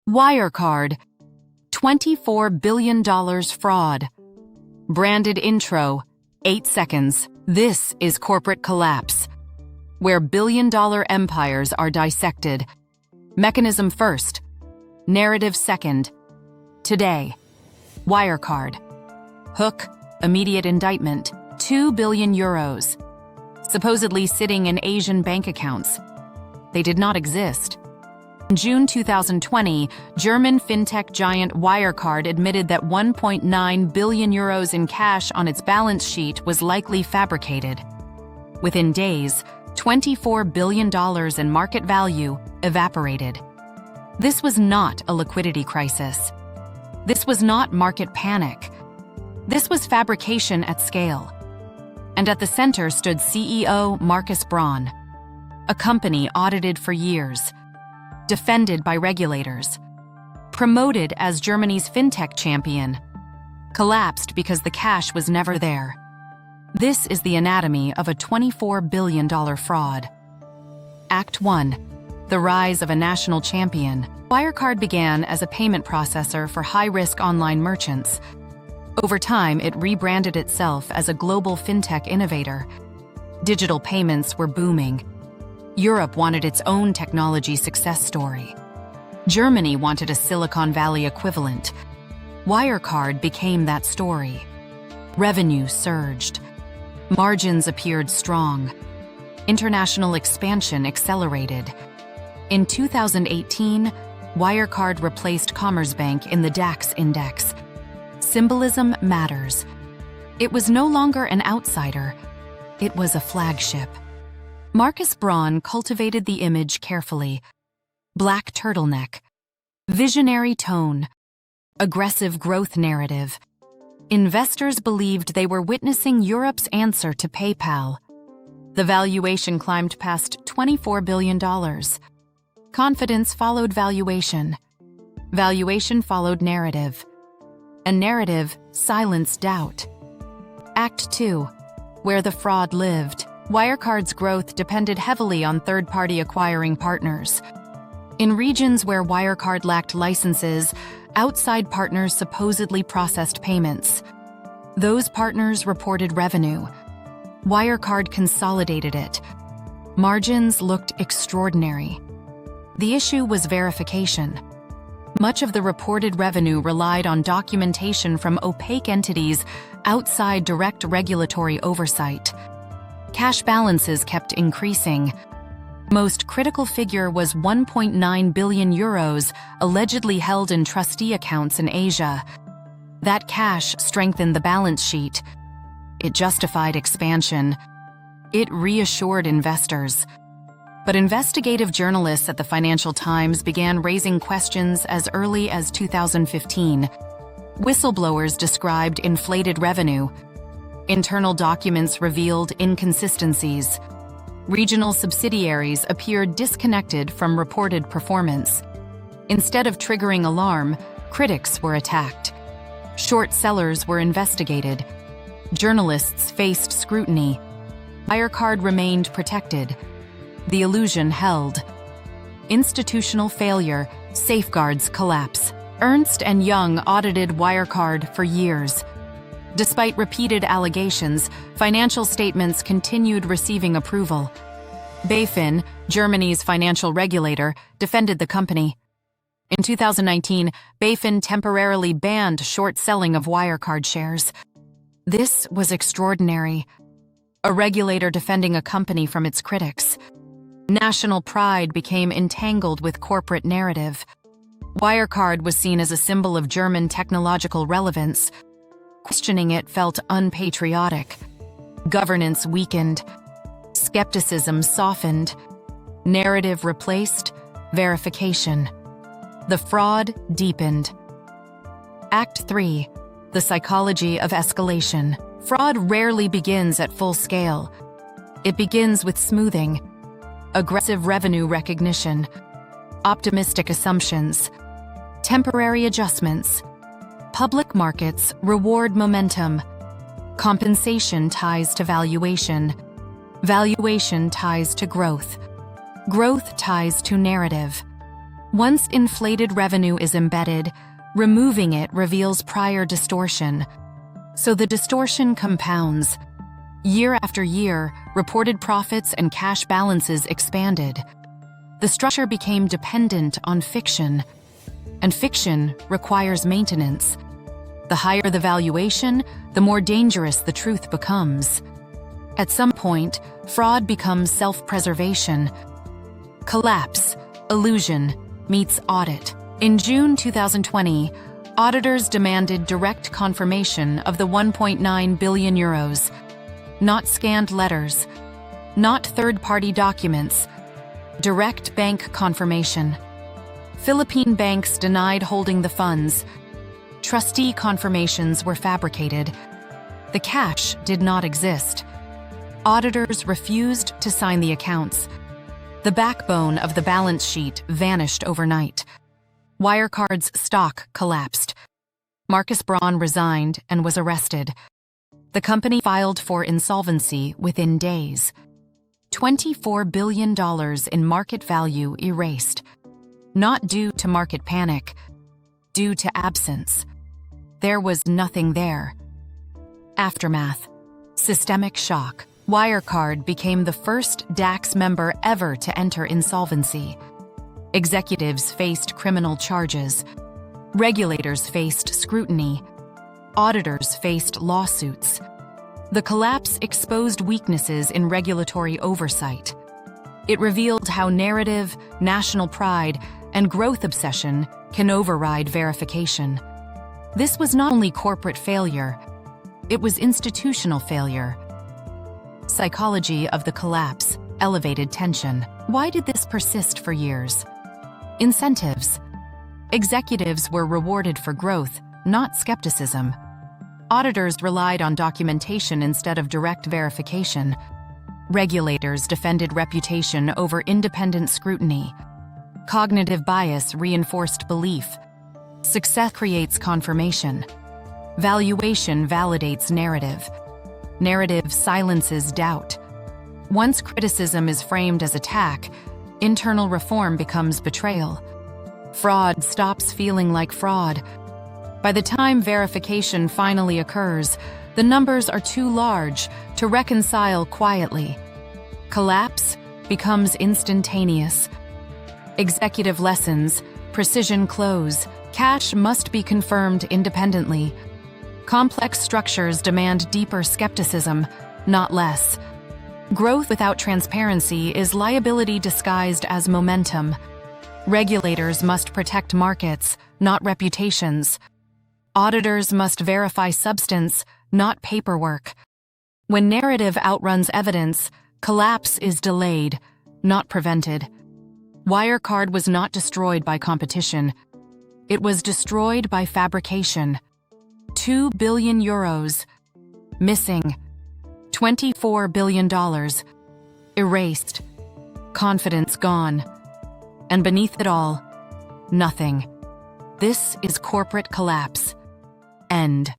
Wirecard, $24 billion fraud. Branded intro, 8 seconds. This is corporate collapse, where billion-dollar empires are dissected. Mechanism first, narrative second. Today, Wirecard. Hook, immediate indictment, 2 billion euros. Supposedly sitting in Asian bank accounts. They did not exist. In June 2020, German fintech giant Wirecard admitted that 1.9 billion euros in cash on its balance sheet was likely fabricated. Within days, $24 billion in market value evaporated. This was not a liquidity crisis. This was not market panic. This was fabrication at scale. And at the center stood CEO Markus Braun, a company audited for years, defended by regulators, promoted as Germany's fintech champion, collapsed because the cash was never there. This is the anatomy of a $24 billion fraud. Act 1. The rise of a national champion. Wirecard began as a payment processor for high-risk online merchants. Over time, it rebranded itself as a global fintech innovator. Digital payments were booming. Europe wanted its own technology success story. Germany wanted a Silicon Valley equivalent. Wirecard became that story. Revenue surged. Margins appeared strong. International expansion accelerated. In 2018, Wirecard replaced Commerzbank in the DAX index. Symbolism matters. It was no longer an outsider. It was a flagship. Markus Braun cultivated the image carefully. Black turtleneck, visionary tone, aggressive growth narrative. Investors believed they were witnessing Europe's answer to PayPal. The valuation climbed past $24 billion. Confidence followed valuation. Valuation followed narrative. And narrative silenced doubt. Act 2. Where the fraud lived. Wirecard's growth depended heavily on third-party acquiring partners. In regions where Wirecard lacked licenses, outside partners supposedly processed payments. Those partners reported revenue. Wirecard consolidated it. Margins looked extraordinary. The issue was verification. Much of the reported revenue relied on documentation from opaque entities outside direct regulatory oversight. Cash balances kept increasing. Most critical figure was 1.9 billion euros allegedly held in trustee accounts in Asia. That cash strengthened the balance sheet. It justified expansion. It reassured investors. But investigative journalists at the Financial Times began raising questions as early as 2015. Whistleblowers described inflated revenue. Internal documents revealed inconsistencies. Regional subsidiaries appeared disconnected from reported performance. Instead of triggering alarm, critics were attacked. Short sellers were investigated. Journalists faced scrutiny. Wirecard remained protected. The illusion held. Institutional failure, safeguards collapse. Ernst & Young audited Wirecard for years. Despite repeated allegations, financial statements continued receiving approval. BaFin, Germany's financial regulator, defended the company. In 2019, BaFin temporarily banned short selling of Wirecard shares. This was extraordinary. A regulator defending a company from its critics. National pride became entangled with corporate narrative. Wirecard was seen as a symbol of German technological relevance. Questioning it felt unpatriotic. Governance weakened. Skepticism softened. Narrative replaced verification. The fraud deepened. Act 3. The psychology of escalation. Fraud rarely begins at full scale. It begins with smoothing, aggressive revenue recognition, optimistic assumptions, temporary adjustments. Public markets reward momentum. Compensation ties to valuation. Valuation ties to growth. Growth ties to narrative. Once inflated revenue is embedded, removing it reveals prior distortion. So the distortion compounds. Year after year, reported profits and cash balances expanded. The structure became dependent on fiction, and fiction requires maintenance. The higher the valuation, the more dangerous the truth becomes. At some point, fraud becomes self-preservation. Collapse, illusion, meets audit. In June 2020, auditors demanded direct confirmation of the 1.9 billion euros. Not scanned letters, not third-party documents, direct bank confirmation. Philippine banks denied holding the funds. Trustee confirmations were fabricated. The cash did not exist. Auditors refused to sign the accounts. The backbone of the balance sheet vanished overnight. Wirecard's stock collapsed. Markus Braun resigned and was arrested. The company filed for insolvency within days. $24 billion in market value erased. Not due to market panic, due to absence. There was nothing there. Aftermath. Systemic shock. Wirecard became the first DAX member ever to enter insolvency. Executives faced criminal charges. Regulators faced scrutiny. Auditors faced lawsuits. The collapse exposed weaknesses in regulatory oversight. It revealed how narrative, national pride, and growth obsession can override verification. This was not only corporate failure, it was institutional failure. Psychology of the collapse, elevated tension. Why did this persist for years? Incentives. Executives were rewarded for growth, not skepticism. Auditors relied on documentation instead of direct verification. Regulators defended reputation over independent scrutiny. Cognitive bias reinforced belief. Success creates confirmation. Valuation validates narrative. Narrative silences doubt. Once criticism is framed as attack, internal reform becomes betrayal. Fraud stops feeling like fraud. By the time verification finally occurs, the numbers are too large to reconcile quietly. Collapse becomes instantaneous. Executive lessons, precision close, cash must be confirmed independently. Complex structures demand deeper skepticism, not less. Growth without transparency is liability disguised as momentum. Regulators must protect markets, not reputations. Auditors must verify substance, not paperwork. When narrative outruns evidence, collapse is delayed, not prevented. Wirecard was not destroyed by competition. It was destroyed by fabrication. 2 billion euros. Missing. $24 billion. Erased. Confidence gone. And beneath it all, nothing. This is corporate collapse. End.